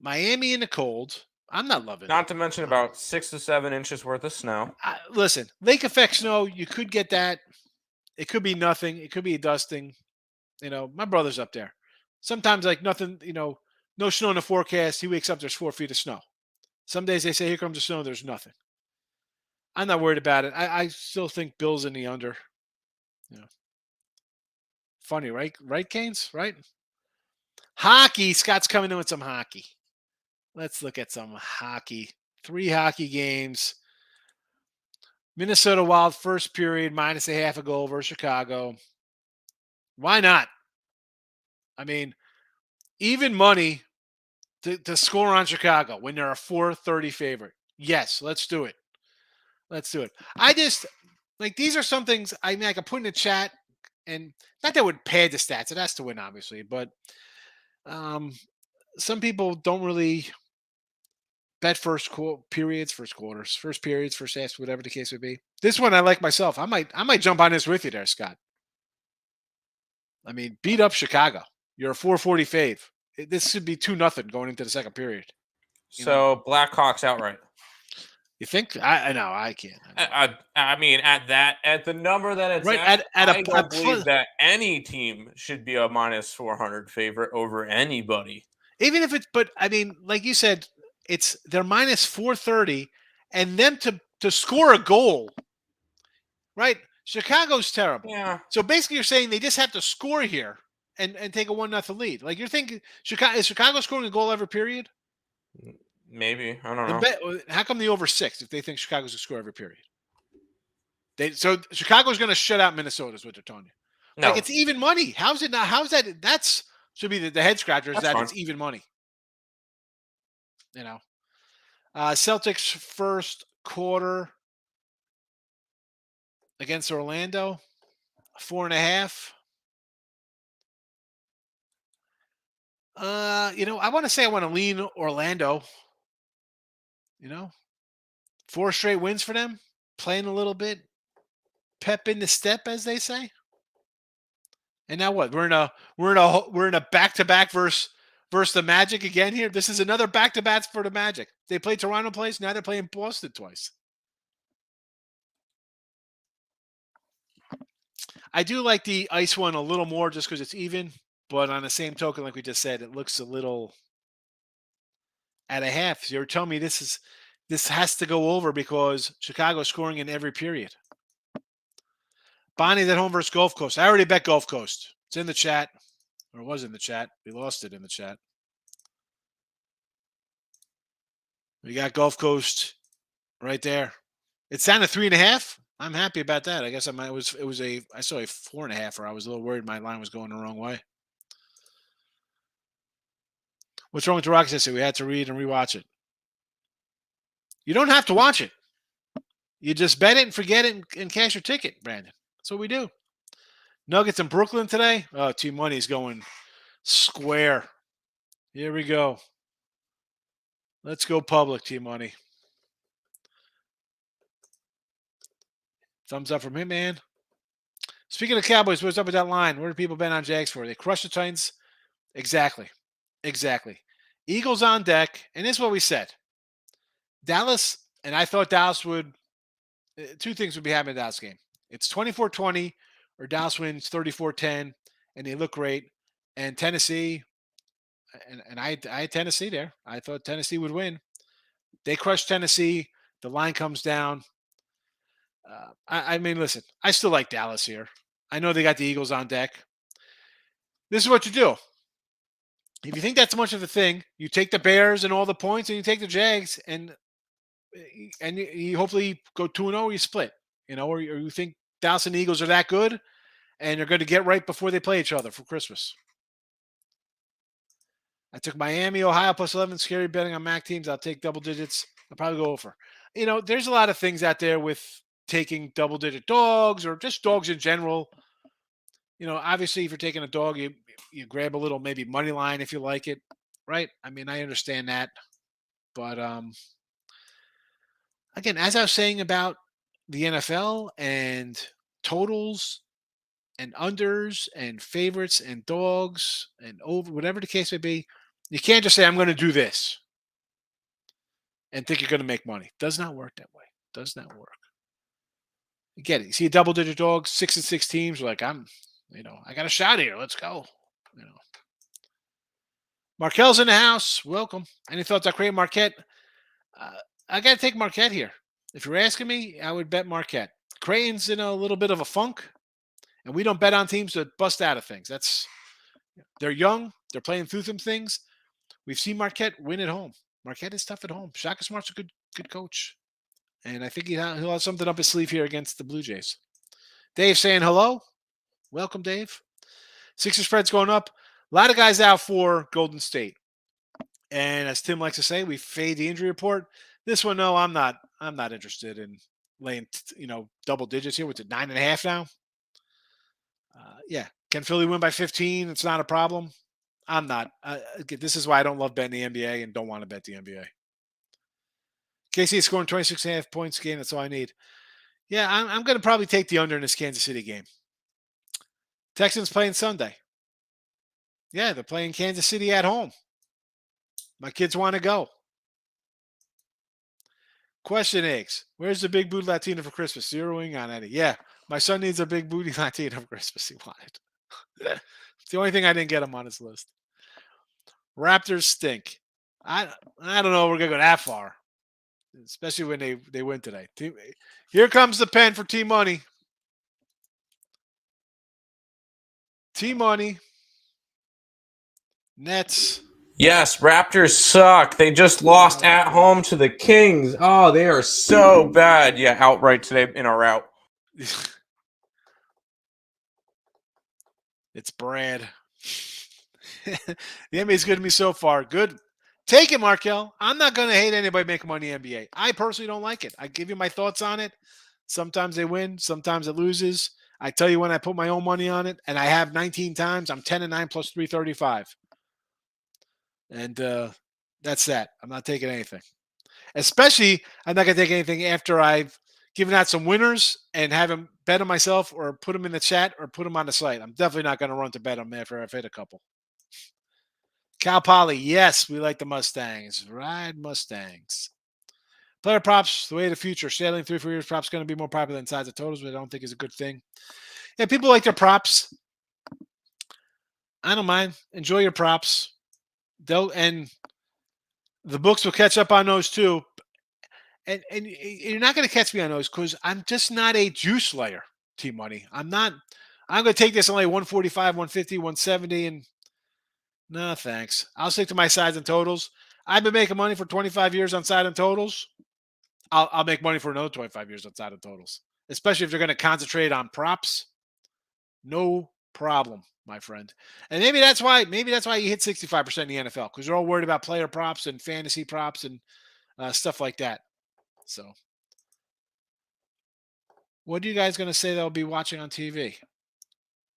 Miami in the cold. I'm not loving it. Not to mention about 6 to 7 inches worth of snow. Listen, lake effect snow, you could get that. It could be nothing. It could be a dusting. My brother's up there. Sometimes like nothing, no snow in the forecast. He wakes up, there's 4 feet of snow. Some days they say, here comes the snow, there's nothing. I'm not worried about it. I still think Bills in the under. Funny, right? Right, Canes? Right? Hockey. Scott's coming in with some hockey. Let's look at some hockey. 3 hockey games. Minnesota Wild first period, -0.5 a goal versus Chicago. Why not? I mean, even money to score on Chicago when they're a 430 favorite. Yes, let's do it. Let's do it. I just, these are some things I could put in the chat, and not that would pad the stats. It has to win, obviously, but some people don't really bet first periods, first quarters, first periods, first halves, whatever the case would be. This one I like myself. I might jump on this with you there, Scott. I mean, beat up Chicago. You're a 440 fave. This should be 2-0 going into the second period. So Blackhawks outright. You think? I know. I can't. I mean, at the number that it's right, I don't believe that any team should be a -400 favorite over anybody. Even if it's, but I mean, like you said, they're -430, and them to score a goal, right? Chicago's terrible. Yeah. So basically, you're saying they just have to score here and take a 1-0 lead. Like you're thinking, is Chicago scoring a goal every period? Maybe. I don't know. How come the over 6 if they think Chicago's going to score every period? So Chicago's going to shut out Minnesota is what they're telling you. No. Like it's even money. How's it not? How's that? That's should be the head scratcher is that it's even money. Celtics first quarter against Orlando, 4.5. I want to say I want to lean Orlando. 4 straight wins for them, playing a little bit, pep in the step, as they say. And now what? We're in a back-to-back versus the Magic again here. This is another back-to-back for the Magic. They played Toronto twice. Now they're playing Boston twice. I do like the ice one a little more just because it's even. But on the same token, like we just said, it looks a little at a half. So you're telling me this has to go over because Chicago's scoring in every period. Bonnie's at home versus Gulf Coast. I already bet Gulf Coast. It's in the chat. Or it was in the chat. We lost it in the chat. We got Gulf Coast right there. It's down to 3.5. I'm happy about that. I guess I saw a 4.5, or I was a little worried my line was going the wrong way. What's wrong with the Rockets yesterday? We had to read and rewatch it. You don't have to watch it. You just bet it and forget it and cash your ticket, Brandon. That's what we do. Nuggets in Brooklyn today. Oh, T Money's going square. Here we go. Let's go public, T Money. Thumbs up from him, man. Speaking of Cowboys, what's up with that line? What are people betting on Jags for? They crushed the Titans. Exactly. Eagles on deck, and this is what we said. Dallas, and I thought Dallas would, two things would be happening in the Dallas game. It's 24-20, or Dallas wins 34-10, and they look great. And Tennessee, and I had Tennessee there. I thought Tennessee would win. They crushed Tennessee. The line comes down. I mean, listen, I still like Dallas here. I know they got the Eagles on deck. This is what you do. If you think that's much of a thing, you take the Bears and all the points, and you take the Jags, and you hopefully go 2-0. You split, or you think Dallas and the Eagles are that good, and they're going to get right before they play each other for Christmas. I took Miami, Ohio plus 11. Scary betting on MAC teams. I'll take double digits. I'll probably go over. There's a lot of things out there with taking double-digit dogs or just dogs in general. Obviously, if you're taking a dog, you grab a little maybe money line if you like it, right? I mean, I understand that. But, again, as I was saying about the NFL and totals and unders and favorites and dogs and over, whatever the case may be, you can't just say, I'm going to do this and think you're going to make money. Does not work that way. Does not work. You get it. You see a double-digit dog, 6-6 teams. You're like, I got a shot here. Let's go. Markel's in the house. Welcome. Any thoughts on Creighton Marquette? I got to take Marquette here. If you're asking me, I would bet Marquette. Creighton's in a little bit of a funk, and we don't bet on teams that bust out of things. They're young. They're playing through some things. We've seen Marquette win at home. Marquette is tough at home. Shaka Smart's a good coach. And I think he'll have something up his sleeve here against the Blue Jays. Dave saying hello. Welcome, Dave. Sixers spread's going up. A lot of guys out for Golden State. And as Tim likes to say, we fade the injury report. This one, no, I'm not interested in laying, double digits here. What's it, 9.5 now? Yeah. Can Philly win by 15? It's not a problem. I'm not. This is why I don't love betting the NBA and don't want to bet the NBA. KC is scoring 26.5 points a game. That's all I need. Yeah, I'm going to probably take the under in this Kansas City game. Texans playing Sunday. Yeah, they're playing Kansas City at home. My kids want to go. Question eggs. Where's the big booty Latina for Christmas? Zeroing on Eddie. Yeah, my son needs a big booty Latina for Christmas. He wanted. It's the only thing I didn't get him on his list. Raptors stink. I don't know if we're going to go that far. Especially when they win today. Here comes the pen for T-Money. T-Money. Nets. Yes, Raptors suck. They just lost at home to the Kings. Oh, they are so bad. Yeah, outright today in a rout. It's Brad. The NBA's good to me so far. Good. Take it, Markel. I'm not going to hate anybody making money in the NBA. I personally don't like it. I give you my thoughts on it. Sometimes they win. Sometimes it loses. I tell you when I put my own money on it, and I have 19 times. I'm 10-9 plus 335. And that's that. I'm not taking anything. Especially, I'm not going to take anything after I've given out some winners and have them bet on myself or put them in the chat or put them on the site. I'm definitely not going to run to bet them after I've hit a couple. Cal Poly, yes, we like the Mustangs. Ride Mustangs. Player props, the way of the future. Sailing 3-4 years props going to be more popular than sides of totals, but I don't think is a good thing. Yeah, people like their props. I don't mind. Enjoy your props. And the books will catch up on those too. And you're not going to catch me on those because I'm just not a juice layer, T-Money. I'm going to take this only 145, 150, 170, and no, thanks. I'll stick to my sides and totals. I've been making money for 25 years on side and totals. I'll make money for another 25 years on side and totals, especially if they're going to concentrate on props. No Problem, my friend. And maybe that's why you hit 65% in the NFL, because they're all worried about player props and fantasy props and stuff like that. So, what are you guys going to say they'll be watching on TV?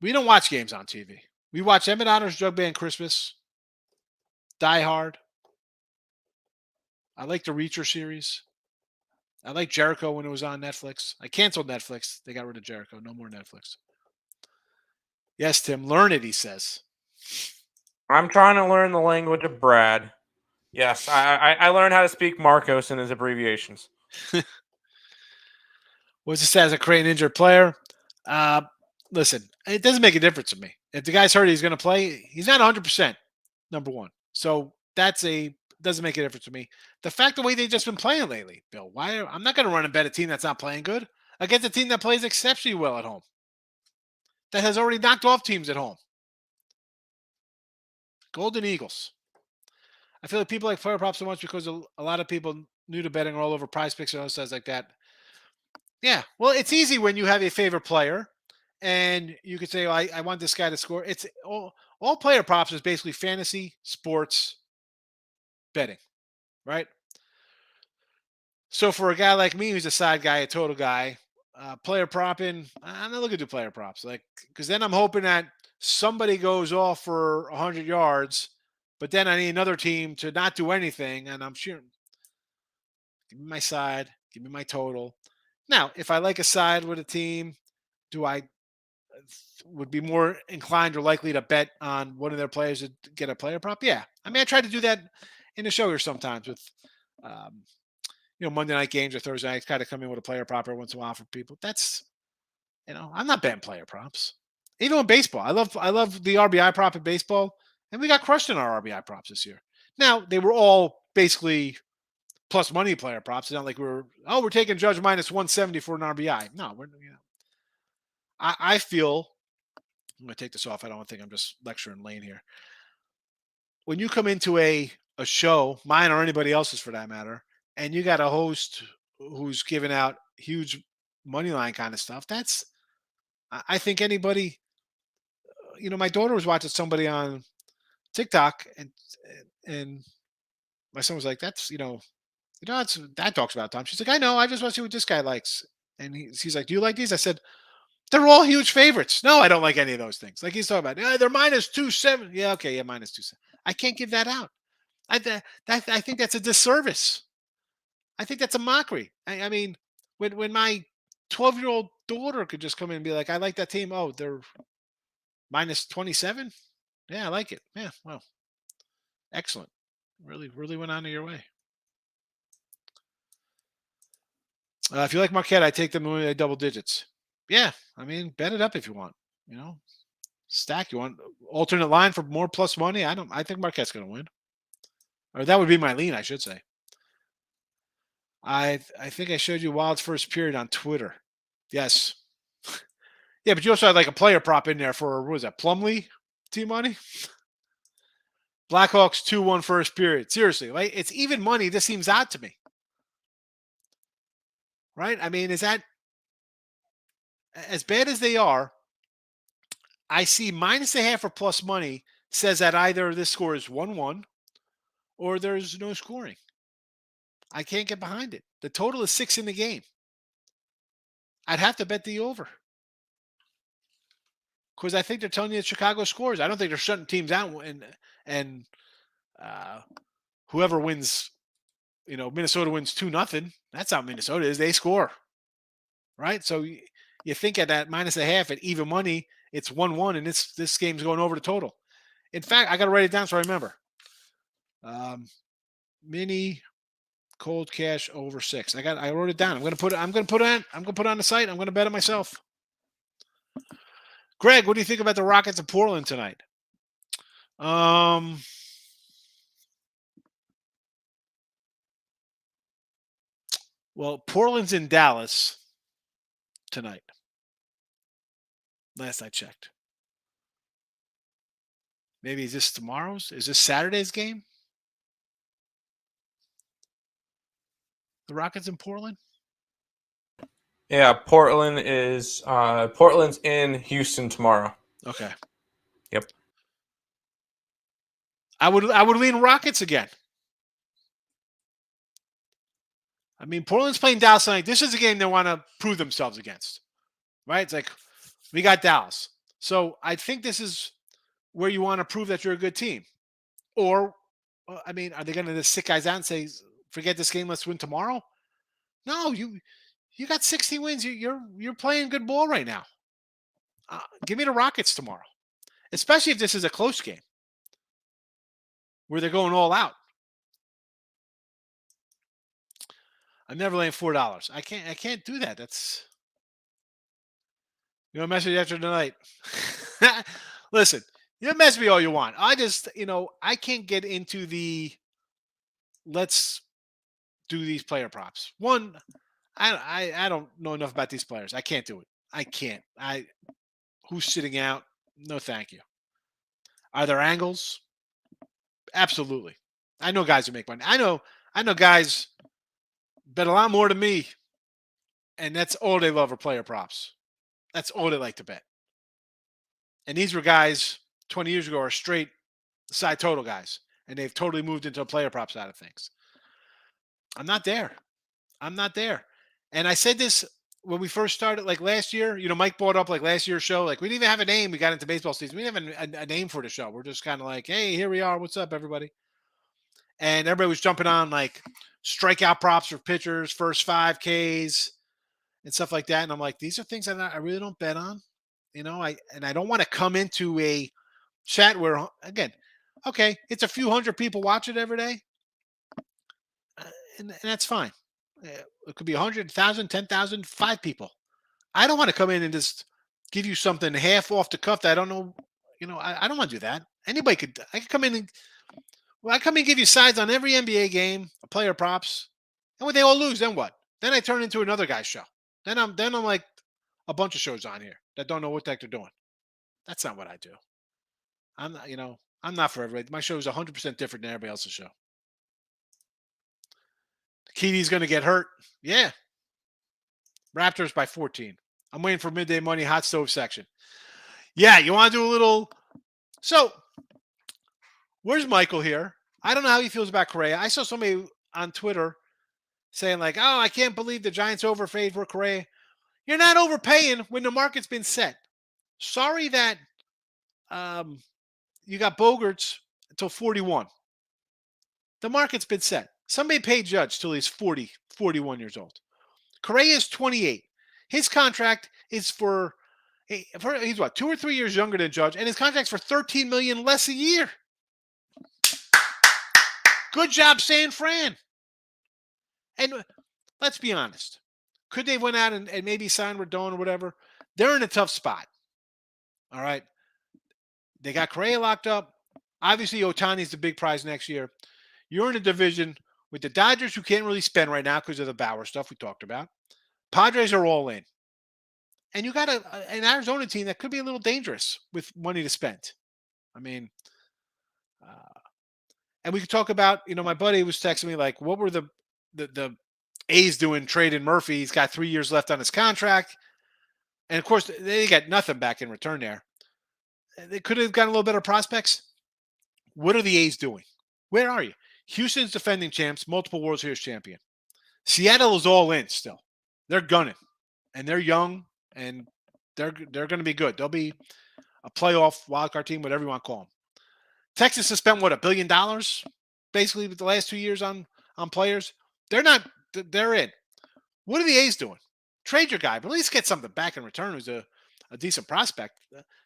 We don't watch games on TV. We watch Emmett Otter's Drug Band Christmas, Die Hard. I like the Reacher series. I like Jericho when it was on Netflix. I canceled Netflix. They got rid of Jericho. No more Netflix. Yes, Tim, learn it, he says. I'm trying to learn the language of Brad. Yes, I learned how to speak Marcos and his abbreviations. What's it say as a Crane injured player? Listen, it doesn't make a difference to me. If the guy's hurt, he's going to play. He's not 100%, number one. So doesn't make a difference to me. The fact the way they've just been playing lately, Bill. I'm not going to run and bet a team that's not playing good against a team that plays exceptionally well at home, that has already knocked off teams at home. Golden Eagles. I feel like people like player props so much because a lot of people new to betting are all over Prize Picks and other stuff like that. Yeah, well, it's easy when you have a favorite player, and you could say, I want this guy to score. It's all player props is basically fantasy sports betting, right? So for a guy like me who's a side guy, a total guy, player propping, I'm not looking to do player props, because then I'm hoping that somebody goes off for 100 yards, but then I need another team to not do anything, and I'm sure. Give me my side, give me my total. Now, if I like a side with a team, would be more inclined or likely to bet on one of their players to get a player prop? Yeah. I mean, I try to do that in the show here sometimes with, Monday night games or Thursday nights, kind of come in with a player prop every once in a while for people. That's, I'm not betting player props. Even with baseball, I love the RBI prop in baseball, and we got crushed in our RBI props this year. Now, they were all basically plus money player props. It's not like we're taking Judge minus 170 for an RBI. No, I feel, I'm going to take this off. I don't think I'm just lecturing Lane here. When you come into a show, mine or anybody else's for that matter, and you got a host who's giving out huge money line kind of stuff, I think anybody, my daughter was watching somebody on TikTok, and my son was like, that's, that's, that talks about Tom. She's like, I know, I just want to see what this guy likes. And he's like, do you like these? I said, they're all huge favorites. No, I don't like any of those things. Like he's talking about, they're minus 270. Yeah, okay, yeah, minus 270. I can't give that out. I think that's a disservice. I think that's a mockery. I mean, when my 12-year-old daughter could just come in and be like, I like that team. Oh, they're minus 27. Yeah, I like it. Yeah, well, excellent. Really, really went on to your way. If you like Marquette, I take them in double digits. Yeah, I mean, bet it up if you want. Stack. You want alternate line for more plus money? I think Marquette's going to win, or that would be my lean, I should say. I think I showed you Wild's first period on Twitter. Yes. Yeah, but you also had like a player prop in there for, what was that, Plumlee T-Money? Blackhawks 2-1 first period. Seriously, like, it's even money. This seems odd to me. Right? I mean, is that as bad as they are? I see minus a half or plus money says that either this score is 1-1 or there's no scoring. I can't get behind it. The total is 6 in the game. I'd have to bet the over. Because I think they're telling you that Chicago scores. I don't think they're shutting teams out and whoever wins, Minnesota wins 2-0. That's how Minnesota is. They score. Right? So you think at that minus a half at even money, it's 1-1, and this game's going over the total. In fact, I got to write it down so I remember. Mini cold cash over 6. I wrote it down. I'm gonna put it on the site. I'm gonna bet it myself. Greg, what do you think about the Rockets of Portland tonight? Well, Portland's in Dallas tonight. Last I checked. Maybe is this tomorrow's? Is this Saturday's game? The Rockets in Portland? Yeah, Portland's in Houston tomorrow. Okay. Yep. I would lean Rockets again. I mean, Portland's playing Dallas tonight. This is a game they want to prove themselves against, right? It's like we got Dallas, so I think this is where you want to prove that you're a good team. Or, I mean, are they going to just sit guys out and say, "Forget this game, let's win tomorrow"? No, you got 60 wins. You're playing good ball right now. Give me the Rockets tomorrow, especially if this is a close game where they're going all out. I'm never laying $4. I can't do that. That's message after tonight. Listen, you mess me all you want. I just I can't get into the let's do these player props. One, I don't know enough about these players. I can't do it. I can't. Who's sitting out? No, thank you. Are there angles? Absolutely. I know guys who make money. I know guys bet a lot more than me, and that's all they love are player props. That's all they like to bet. And these were guys 20 years ago are straight side total guys, and they've totally moved into a player prop side of things. I'm not there. And I said this when we first started, like last year. Mike brought up like last year's show. Like we didn't even have a name. We got into baseball season. We didn't have a name for the show. We're just kind of like, hey, here we are. What's up, everybody? And everybody was jumping on like strikeout props for pitchers, first 5Ks, and stuff like that. And I'm like, these are things that I really don't bet on. I don't want to come into a chat where, again, okay, it's a few hundred people watch it every day, and that's fine. It could be 100, 1,000, 10,000, 5 people. I don't want to come in and just give you something half off the cuff that I don't know. I don't want to do that. Anybody could. I could come in and give you sides on every NBA game, player props, and when they all lose, then what? Then I turn into another guy's show. Then I'm like a bunch of shows on here that don't know what the heck they're doing. That's not what I do. I'm not. I'm not for everybody. My show is 100% different than everybody else's show. Keaty's going to get hurt. Yeah. Raptors by 14. I'm waiting for midday money hot stove section. Yeah, you want to do a little. So, where's Michael here? I don't know how he feels about Correa. I saw somebody on Twitter saying like, "Oh, I can't believe the Giants overpaid for Correa." You're not overpaying when the market's been set. Sorry that you got Bogarts until 41. The market's been set. Somebody paid Judge till he's 40, 41 years old. Correa is 28. His contract is he's what, 2 or 3 years younger than Judge, and his contract's for $13 million less a year. Good job, San Fran. And let's be honest. Could they went out and maybe sign Rodon or whatever? They're in a tough spot. All right. They got Correa locked up. Obviously, Ohtani's the big prize next year. You're in a division with the Dodgers, who can't really spend right now because of the Bauer stuff we talked about. Padres are all in. And you got an Arizona team that could be a little dangerous with money to spend. I mean, and we could talk about, my buddy was texting me like, what were the A's doing trading Murphy? He's got 3 years left on his contract. And of course, they got nothing back in return there. They could have gotten a little better prospects. What are the A's doing? Where are you? Houston's defending champs, multiple World Series champion. Seattle is all in still. They're gunning. And they're young, and they're going to be good. They'll be a playoff wildcard team, whatever you want to call them. Texas has spent, $1 billion basically with the last 2 years on players. They're in. What are the A's doing? Trade your guy, but at least get something back in return who's a decent prospect.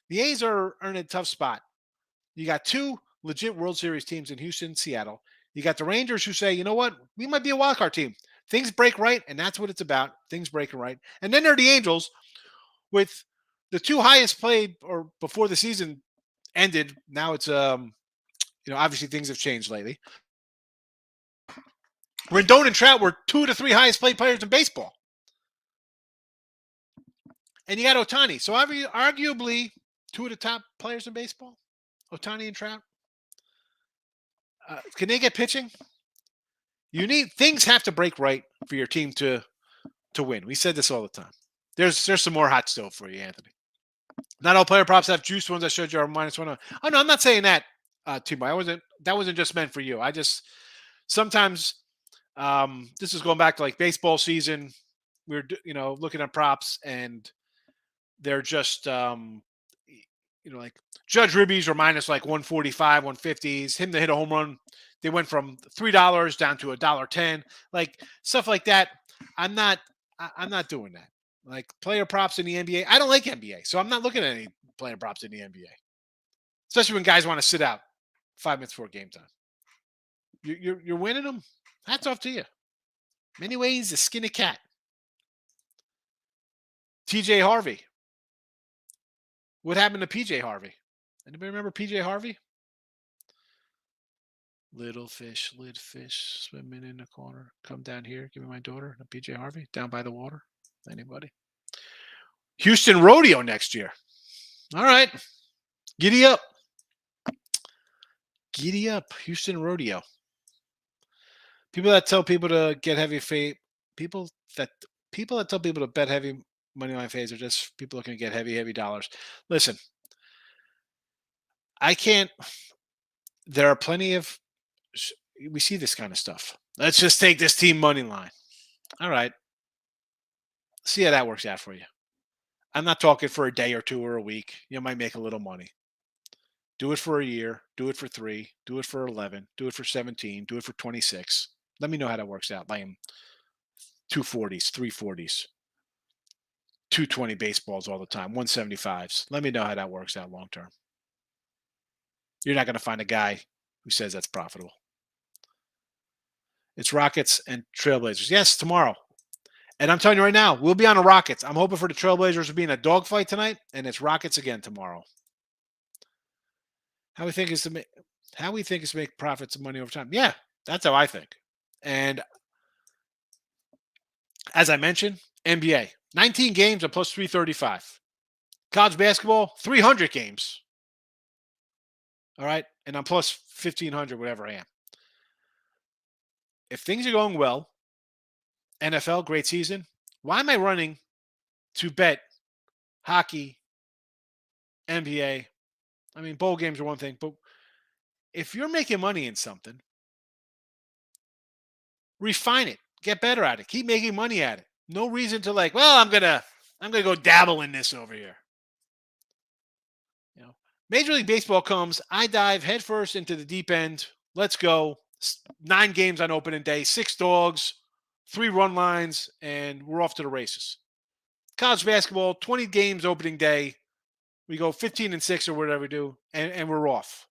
The A's are in a tough spot. You got 2 legit World Series teams in Houston, Seattle. You got the Rangers who say, you know what? We might be a wildcard team. Things break right, and that's what it's about. Things breaking right. And then there are the Angels with the 2 highest played or before the season ended. Now it's, obviously things have changed lately. Rendon and Trout were 2 to 3 highest played players in baseball. And you got Ohtani. So arguably 2 of the top players in baseball, Ohtani and Trout. Can they get pitching? Things have to break right for your team to win. We said this all the time. There's some more hot stove for you, Anthony. Not all player props have juice. Ones I showed you are -1. Oh no, I'm not saying that, Timo. That wasn't just meant for you. I just sometimes this is going back to like baseball season. We're looking at props and they're just like Judge Ribbies were minus like 145, 150s. Him to hit a home run, they went from $3 down to $1.10. Like stuff like that. I'm not doing that. Like player props in the NBA. I don't like NBA, so I'm not looking at any player props in the NBA. Especially when guys want to sit out 5 minutes before game time. You're winning them. Hats off to you. Many ways to skin a cat. TJ Harvey. What happened to PJ Harvey? Anybody remember PJ Harvey? Little fish, swimming in the corner. Come down here, give me my daughter. PJ Harvey, down by the water. Anybody? Houston Rodeo next year. All right. Giddy up. Giddy up. Houston Rodeo. People that tell people to get heavy fade. People that tell people to bet heavy money line fades are just people looking to get heavy dollars. Listen, I can't. There are plenty of. We see this kind of stuff. Let's just take this team money line. All right. See how that works out for you. I'm not talking for a day or two or a week. You might make a little money. Do it for a year. Do it for 3. Do it for 11. Do it for 17. Do it for 26. Let me know how that works out. Buying 240s, 340s, 220 baseballs all the time, 175s. Let me know how that works out long term. You're not going to find a guy who says that's profitable. It's Rockets and Trailblazers. Yes, tomorrow. And I'm telling you right now, we'll be on the Rockets. I'm hoping for the Trailblazers to be in a dogfight tonight, and it's Rockets again tomorrow. How we think is to make profits and money over time. Yeah, that's how I think. And as I mentioned, NBA, 19 games at plus 335. College basketball, 300 games. All right, and I'm plus 1,500, whatever I am. If things are going well, NFL, great season, why am I running to bet hockey, NBA? I mean, bowl games are one thing, but if you're making money in something, refine it, get better at it, keep making money at it. No reason to I'm gonna go dabble in this over here. Major League Baseball comes, I dive headfirst into the deep end. Let's go. 9 games on opening day, 6 dogs, 3 run lines, and we're off to the races. College basketball, 20 games opening day. We go 15-6 or whatever we do, and we're off.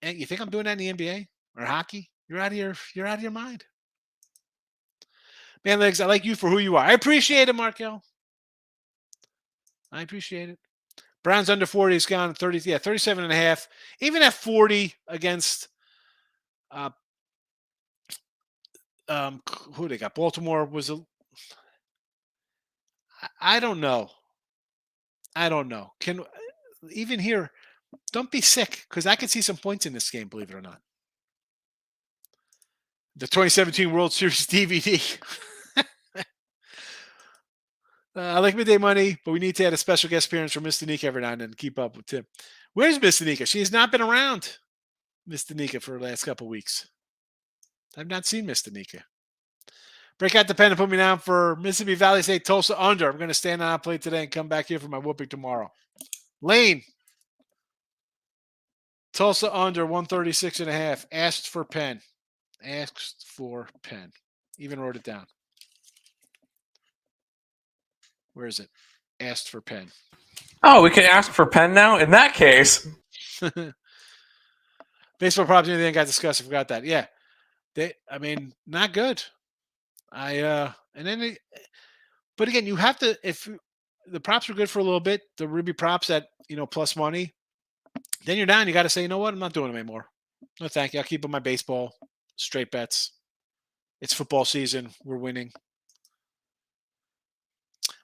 And you think I'm doing that in the NBA or hockey? You're out of your mind. Man, Legs, I like you for who you are. I appreciate it, Markel. I appreciate it. Browns under 40 has gone 37.5. Even at 40 against who they got? Baltimore was I don't know. Can even here, don't be sick because I can see some points in this game, believe it or not. The 2017 World Series DVD. I like midday money, but we need to add a special guest appearance from Miss Danica every now and then to keep up with Tim. Where's Miss Danica? She has not been around, Miss Danica, for the last couple of weeks. I've not seen Miss Danica. Break out the pen and put me down for Mississippi Valley State Tulsa under. I'm going to stand on a plate today and come back here for my whooping tomorrow. Lane. Tulsa under 136.5. Asked for pen. Asked for pen. Even wrote it down. Where is it? Asked for pen. Oh, we can ask for pen now? In that case. Baseball props, anything I got discussed. I forgot that. Yeah. Not good. But again, you have to, if the props were good for a little bit, the Ruby props at, plus money, then you're down. You got to say, you know what? I'm not doing them anymore. No, thank you. I'll keep on my baseball, straight bets. It's football season. We're winning.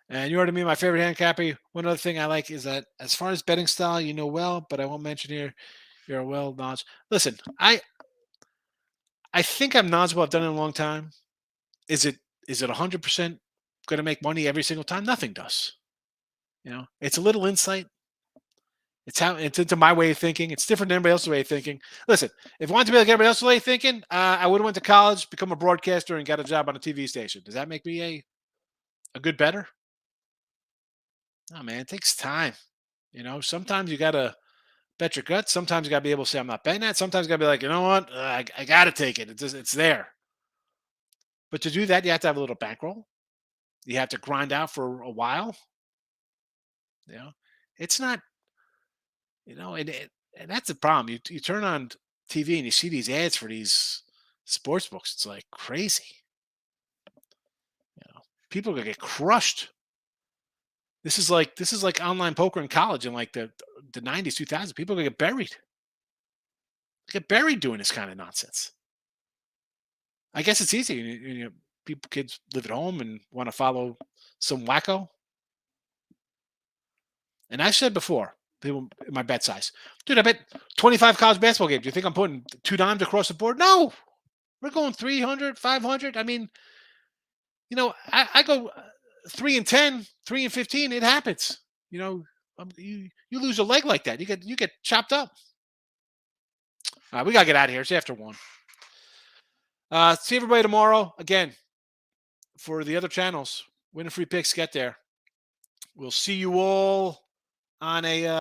And you already mean my favorite handicapping. One other thing I like is that as far as betting style, well, but I won't mention here, you're a well knowledge. Listen, I think I'm knowledgeable. I've done it in a long time. Is it 100% going to make money every single time? Nothing does. It's a little insight. It's into my way of thinking. It's different than everybody else's way of thinking. Listen, if I wanted to be like everybody else's way of thinking, I would have went to college, become a broadcaster, and got a job on a TV station. Does that make me a good bettor? No, man. It takes time. Sometimes you gotta bet your guts. Sometimes you gotta be able to say, "I'm not betting that." Sometimes you gotta be like, you know what? I gotta take it. It's there. But to do that, you have to have a little bankroll. You have to grind out for a while. You know, it's not. And that's the problem. You turn on TV and you see these ads for these sports books. It's like crazy. People are gonna get crushed. This is like online poker in college in like the 90s, 2000s. People are gonna get buried. Get buried doing this kind of nonsense. I guess it's easy. Kids live at home and want to follow some wacko. And I've said before, people my bet size, dude. I bet 25 college basketball games. Do you think I'm putting 2 dimes across the board? No, we're going 300, 500. I mean, I go 3-10, 3-15. It happens. You lose a leg like that, you get chopped up. All right, we gotta get out of here. It's after 1. See everybody tomorrow again for the other channels. Win a free picks. Get there. We'll see you all on a.